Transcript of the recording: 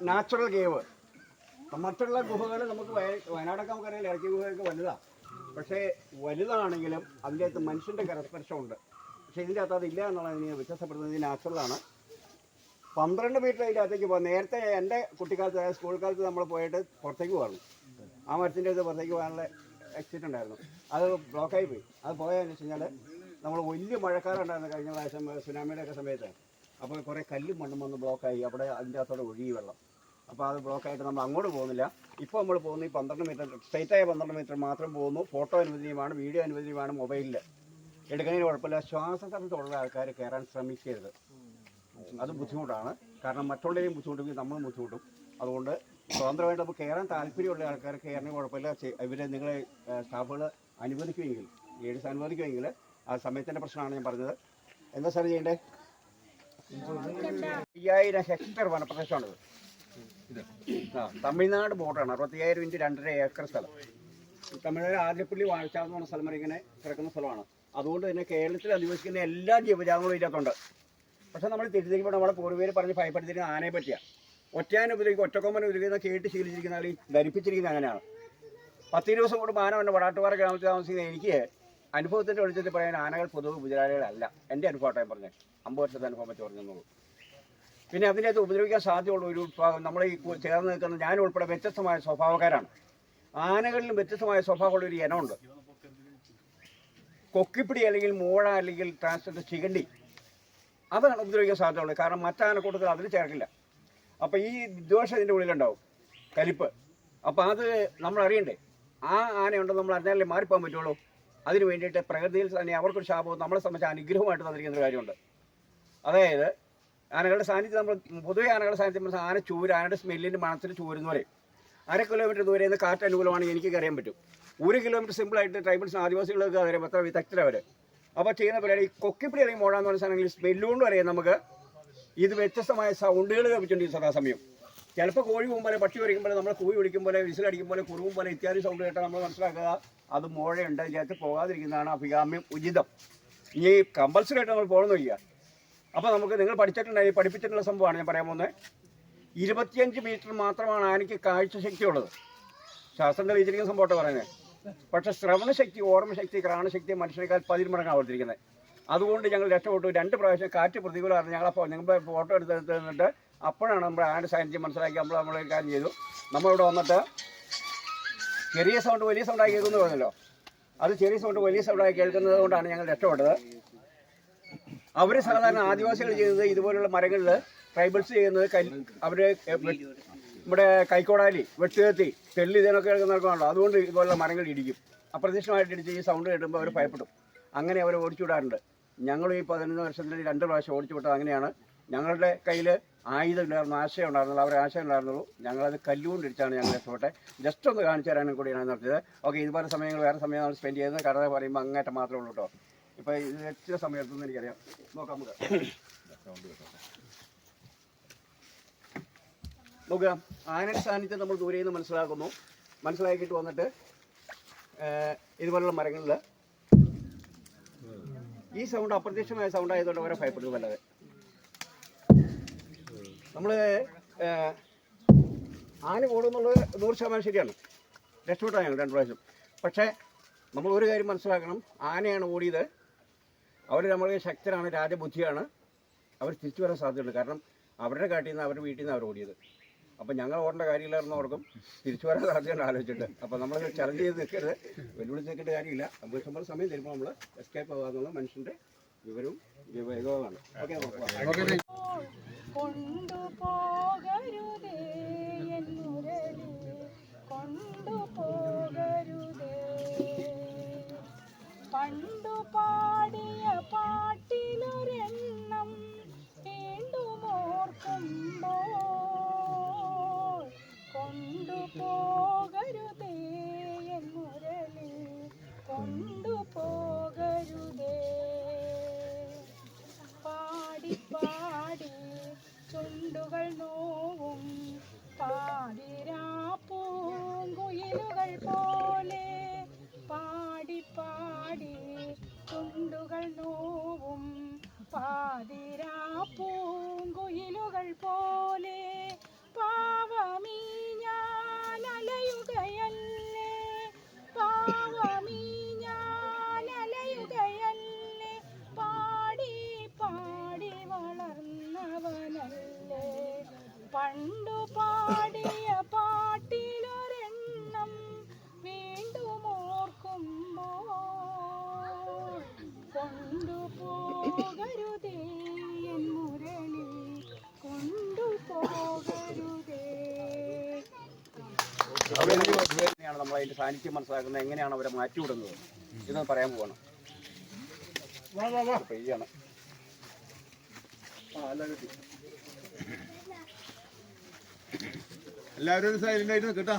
Natural cave. മറ്റുള്ള ഗുഹകൾ നമുക്ക് വയനാടൊക്കെ നമുക്കറിയാം, ഇറക്കി ഗുഹയൊക്കെ വലുതാണ്. പക്ഷേ വലുതാണെങ്കിലും അതിൻ്റെ അകത്ത് മനുഷ്യൻ്റെ കരസ്പർശമുണ്ട്. പക്ഷേ ഇതിൻ്റെ അകത്ത് അതില്ല എന്നുള്ളതിനെ വ്യത്യാസപ്പെടുന്നത് നാച്ചുറലാണ്. 12 മീറ്റർ അതിൻ്റെ അകത്തേക്ക് പോകാം. നേരത്തെ എൻ്റെ കുട്ടിക്കാലത്ത്, സ്കൂൾ കാലത്ത് നമ്മൾ പോയിട്ട് പുറത്തേക്ക് പോകുന്നു. ആ മരത്തിൻ്റെ അടുത്ത് പുറത്തേക്ക് പോകാനുള്ള എക്സിറ്റ് ഉണ്ടായിരുന്നു. അത് ബ്ലോക്കായി പോയി. അത് പോയതെന്ന് വെച്ച് കഴിഞ്ഞാൽ നമ്മൾ വലിയ മഴക്കാറുണ്ടായിരുന്നു കഴിഞ്ഞ പ്രാവശ്യം സുനാമിയുടെ ഒക്കെ സമയത്ത്. അപ്പോൾ കുറേ കല്ലും മണ്ണും വന്ന് ബ്ലോക്കായി. അവിടെ അതിൻ്റെ അകത്തോടെ ഒഴുകി വെള്ളം. അപ്പോൾ അത് ബ്ലോക്കായിട്ട് നമ്മൾ അങ്ങോട്ട് പോകുന്നില്ല. ഇപ്പോൾ നമ്മൾ പോകുന്ന ഈ 12 മീറ്റർ, സ്ട്രൈറ്റായ 12 മീറ്റർ മാത്രം പോകുന്നു. ഫോട്ടോ അനുവദനീയമാണ്, വീഡിയോ അനുവദനീയമാണ്. മൊബൈലിൽ എടുക്കുന്നതിന് കുഴപ്പമില്ല. ശ്വാസതടസ്സമുള്ള ആൾക്കാർ കയറാൻ ശ്രമിക്കരുത്. അത് ബുദ്ധിമുട്ടാണ്. കാരണം മറ്റുള്ളവരെയും ബുദ്ധിമുട്ടും നമ്മളും ബുദ്ധിമുട്ടും. അതുകൊണ്ട് സ്വതന്ത്രമായിട്ട് നമുക്ക് കയറാൻ താല്പര്യമുള്ള ആൾക്കാർ കയറുന്ന കുഴപ്പമില്ല. ഇവരെ നിങ്ങളെ സ്റ്റാഫുകൾ അനുവദിക്കുമെങ്കിൽ, ഗൈഡ്സ് അനുവദിക്കുമെങ്കിൽ, ആ സമയത്തിൻ്റെ പ്രശ്നമാണ് ഞാൻ പറഞ്ഞത്. എന്താ സാർ ചെയ്യേണ്ടത്? 5000 ഹെക്ടർ വനപ്രദേശമാണിത്. തമിഴ്നാട് ബോർഡറാണ്. 65,000 × 2.5 ഏക്കർ സ്ഥലം. തമിഴ്നാട് ആതിരപ്പള്ളി വാഴച്ചാൽ എന്ന് പറഞ്ഞ സ്ഥലം വരെ ഇങ്ങനെ കിടക്കുന്ന സ്ഥലമാണ്. അതുകൊണ്ട് തന്നെ കേരളത്തിൽ അധിവസിക്കുന്ന എല്ലാ ജീവജാലങ്ങളും ഇതിനകത്തുണ്ട്. പക്ഷെ നമ്മൾ തെറ്റിദ്ധരിക്കുമ്പോൾ നമ്മുടെ പൂർവ്വീര് പറഞ്ഞ് ഭയപ്പെടുത്തിയിരുന്ന ആനയെ പറ്റിയാണ്. ഒറ്റയാനെ ഉപദ്രവിക്കും, ഒറ്റക്കൊമ്പനെ ഉപദ്രവിക്കുന്ന കേട്ട് ശീലിച്ചിരിക്കുന്ന ആൾ ധരിപ്പിച്ചിരിക്കുന്നത് അങ്ങനെയാണ്. 10 ദിവസം കൊണ്ട് ആന വന്ന് വടാട്ടുപാറ ഗ്രാമത്തിൽ താമസിക്കുന്ന എനിക്ക് അനുഭവത്തിൻ്റെ വെളിച്ചത്തിൽ പറയാൻ ആനകൾ പൊതുവെ ഉപദ്രവികളല്ല. എൻ്റെ അനുഭവമായിട്ട് ഞാൻ പറഞ്ഞത് 50 വർഷത്തെ അനുഭവം വെച്ച് പറഞ്ഞെന്നുള്ളൂ. പിന്നെ അതിനകത്ത് ഉപദ്രവിക്കാൻ സാധ്യതയുള്ള ഒരു വിഭാഗം നമ്മൾ ഈ ചേർന്ന് നിൽക്കുന്ന ഞാൻ ഉൾപ്പെടെ വ്യത്യസ്തമായ സ്വഭാവക്കാരാണ്. ആനകളിലും വ്യത്യസ്തമായ സ്വഭാവമുള്ള ഒരു ഇനമുണ്ട്. കൊക്കിപ്പിടി അല്ലെങ്കിൽ മൂഴ അല്ലെങ്കിൽ ട്രാൻസ്ജെൻഡർ ചികണ്ടി, അതാണ് ഉപദ്രവിക്കാൻ സാധ്യതയുള്ളത്. കാരണം മറ്റാനക്കൂട്ടത്തിൽ അതിന് ചേർക്കില്ല. അപ്പോൾ ഈ വിദ്വേഷം ഇതിൻ്റെ ഉള്ളിലുണ്ടാവും, കലിപ്പ്. അപ്പോൾ അത് നമ്മൾ അറിയണ്ടേ. ആ ആനയുണ്ടെന്ന് നമ്മൾ അറിഞ്ഞാലേ മാറിപ്പോകാൻ പറ്റുള്ളൂ. അതിന് വേണ്ടിയിട്ട് പ്രകൃതിയിൽ തന്നെ അവർക്കൊരു ശാപവും നമ്മളെ സംബന്ധിച്ച് അനുഗ്രഹമായിട്ട് തന്നിരിക്കുന്ന ഒരു കാര്യമുണ്ട്. അതായത് ആനകളുടെ സാന്നിധ്യം, നമ്മൾ പൊതുവെ ആനകളുടെ സാന്നിധ്യം ആന ചൂര്, ആനയുടെ സ്മെല്ലിൻ്റെ മണത്തിന് ചൂരെന്ന് പറയും. 1/2 കിലോമീറ്റർ ദൂരെ നിന്ന് കാറ്റ് അനുകൂലമാണെങ്കിൽ എനിക്ക് അറിയാൻ പറ്റും. 1 കിലോമീറ്റർ സിമ്പിളായിട്ട് ട്രൈബൽസ് ആദിവാസികൾക്ക് അറിയാം, അത്ര വിദഗ്ധരവർ. അപ്പോൾ ചെയ്യുന്ന പരിപാടി കൊക്കിപ്പിടി അല്ലെങ്കിൽ മോഴാന്ന് പറഞ്ഞ സാധനങ്ങളിൽ സ്മെല്ലുകൊണ്ട് അറിയാം നമുക്ക്. ഇത് വ്യത്യസ്തമായ സൗണ്ടുകൾ കേൾപ്പിച്ചിട്ടുണ്ട് സദാസമയം. ചിലപ്പോൾ കോഴി പോകുമ്പോൾ, പക്ഷി വരയ്ക്കുമ്പോൾ, നമ്മൾ കൂവി വിളിക്കുമ്പോൾ, വിസിലടിക്കുമ്പോൾ, കുറുവും പോലെ ഇത്യാദി സൗണ്ട് കേട്ടാൽ നമ്മൾ മനസ്സിലാക്കുക അത് മോഴയുണ്ട്, ഇതിനകത്ത് പോകാതിരിക്കുന്നതാണ് അഭികാമ്യം, ഉചിതം. ഇനി കമ്പൽസറി ആയിട്ട് നമ്മൾ പോകണമെന്ന് വയ്ക്കുക. അപ്പോൾ നമുക്ക് നിങ്ങൾ പഠിപ്പിച്ചിട്ടുള്ള സംഭവമാണ് ഞാൻ പറയാൻ പോകുന്നത്. 25 മീറ്റർ മാത്രമാണ് ആനയ്ക്ക് കാഴ്ചശക്തിയുള്ളത്. ശാസ്ത്രം തെളിയിച്ചിരിക്കുന്ന സംഭവമായിട്ട് പറയുന്നത്. പക്ഷേ ശ്രവണശക്തി, ഓർമ്മശക്തി, ഘ്രാണശക്തി മനുഷ്യനേക്കാൾ 10 മടങ്ങാണ് കൊടുത്തിരിക്കുന്നത്. അതുകൊണ്ട് ഞങ്ങൾ രക്ഷപ്പെട്ടു. 2 പ്രാവശ്യം കാറ്റ് പ്രതികൂലമായിരുന്നു. ഞങ്ങളപ്പോൾ നിങ്ങൾ ഫോട്ടോ എടുത്ത് നിന്നിട്ട് അപ്പോഴാണ് നമ്മൾ ആനയുടെ സാന്നിധ്യം മനസ്സിലാക്കി നമ്മളൊരു കാര്യം ചെയ്തു. നമ്മളിവിടെ വന്നിട്ട് ചെറിയ സൗണ്ട് വലിയ സൗണ്ടായി കേൾക്കുന്നു പറഞ്ഞല്ലോ. അത് ചെറിയ സൗണ്ട് വലിയ സൗണ്ടായി കേൾക്കുന്നത് കൊണ്ടാണ് ഞങ്ങൾ രക്ഷപ്പെട്ടത്. അവർ സാധാരണ ആദിവാസികൾ ചെയ്യുന്നത് ഇതുപോലുള്ള മരങ്ങളിൽ ട്രൈബൽസ് ചെയ്യുന്നത് അവർ നമ്മുടെ കൈക്കോടാലി, വെട്ടുകത്തി, തെള്ളി ഇതിനൊക്കെ കേൾക്കുന്നവർക്കാണല്ലോ. അതുകൊണ്ട് ഇതുപോലുള്ള മരങ്ങൾ ഇടിക്കും. അപ്രത്യക്ഷമായിട്ട് ഇടിച്ച് ഈ സൗണ്ട് കേട്ടുമ്പോൾ അവർ ഭയപ്പെടും. അങ്ങനെ അവർ ഓടിച്ചുവിടാറുണ്ട്. ഞങ്ങൾ ഈ 15 വർഷത്തിൽ 2 പ്രാവശ്യം ഓടിച്ചുവിട്ടത് അങ്ങനെയാണ്. ഞങ്ങളുടെ കയ്യിൽ ആയുധമില്ലായിരുന്നു, ആശയം ഉണ്ടായിരുന്നുള്ളൂ. അവരുടെ ആശയം ഉണ്ടായിരുന്നുള്ളൂ. ഞങ്ങളത് കല്ലുകൊണ്ട് ഇടിച്ചാണ് ഞങ്ങൾ രക്ഷപ്പെട്ടെ. ജസ്റ്റ് ഒന്ന് കാണിച്ചു തരാനും കൂടിയാണ് നടത്തിയത്. ഓക്കെ, ഇതുപോലെ സമയങ്ങൾ വേറെ സമയം നമ്മൾ സ്പെൻഡ് ചെയ്യുന്നത് കഥ പറയുമ്പോൾ അങ്ങേറ്റം മാത്രമേ ഉള്ളൂ കേട്ടോ. ഇപ്പോൾ ഇത് എത്ര സമയത്തൊന്നും എനിക്കറിയാം. നോക്കാം നോക്കുക. ആനയുടെ സാന്നിധ്യം നമ്മൾ ദൂരെ നിന്ന് മനസ്സിലാക്കുന്നു. മനസ്സിലാക്കിയിട്ട് വന്നിട്ട് ഇതുപോലുള്ള മരങ്ങളിൽ ഈ സൗണ്ട് അപ്രത്യക്ഷമായ സൗണ്ട് ആയതുകൊണ്ട് അവരെ ഭയപ്പെടുന്നു. വല്ലാതെ നമ്മൾ ആന ഓടുന്നുള്ളത് 100% ശരിയാണ്. രക്ഷപ്പെട്ടാൽ ഞങ്ങൾ 2 പ്രാവശ്യം. പക്ഷേ നമ്മൾ ഒരു കാര്യം മനസ്സിലാക്കണം, ആനയാണ് ഓടിയത്. അവർ നമ്മളെ ശക്തരാണ്, രാജബുദ്ധിയാണ്. അവർ തിരിച്ചു വരാൻ സാധ്യതയുണ്ട്. കാരണം അവരുടെ കാട്ടിൽ നിന്ന്, അവരുടെ വീട്ടിൽ നിന്ന് അവർ ഓടിയത്. അപ്പം ഞങ്ങൾ ഓടേണ്ട കാര്യമില്ലായിരുന്നു. അവർക്കും തിരിച്ചു വരാൻ സാധ്യതയുണ്ട് ആലോചിച്ചിട്ട്. അപ്പോൾ നമ്മൾ ചലഞ്ച് ചെയ്ത് നിൽക്കരുത്, വെല്ലുവിളിച്ച് നിൽക്കേണ്ട കാര്യമില്ല. 50 ശതമാനം സമയം തരുമ്പോൾ നമ്മൾ എസ്കേപ്പ് ആകാന്നുള്ള മനുഷ്യൻ്റെ വിവരവും വിവേകവുമാണ്. ഓക്കെ, പണ്ടു പാടിയ പാട്ടിലൊരെണ്ണം വീണ്ടും ഓർക്കുമ്പോൾ കൊണ്ടുപോകരുതേ എൻ മുരളി, കൊണ്ടുപോകരുതേ. പാടി പാടി ചുണ്ടുകൾ നോവും പാതിരാപ്പൂങ്കുയിലുകൾ പോലെ, പാടി പാടി ചുണ്ടുകൾ നോവും പാതിരാപ്പൂങ്കുയിലുകൾ പോലെ, പണ്ടു പാടിയ പാട്ടിലൊരെണ്ണം വീണ്ടും ഓർക്കുമ്പോൾ കൊണ്ടുപോകരുതേ എൻ മുരളി കൊണ്ടുപോകരുതേ. എങ്ങനെയാണ് നമ്മൾ അതിന്റെ സാന്നിധ്യം മനസ്സിലാക്കുന്നത്, എങ്ങനെയാണ് അവരെ മാറ്റിവിടുന്നത് ഇതൊന്ന് പറയാൻ പോവാണ്. പെയ്യാണ് എല്ലാവരും സൈലന്റ് ആയിട്ട് നിൽക്കട്ടോ.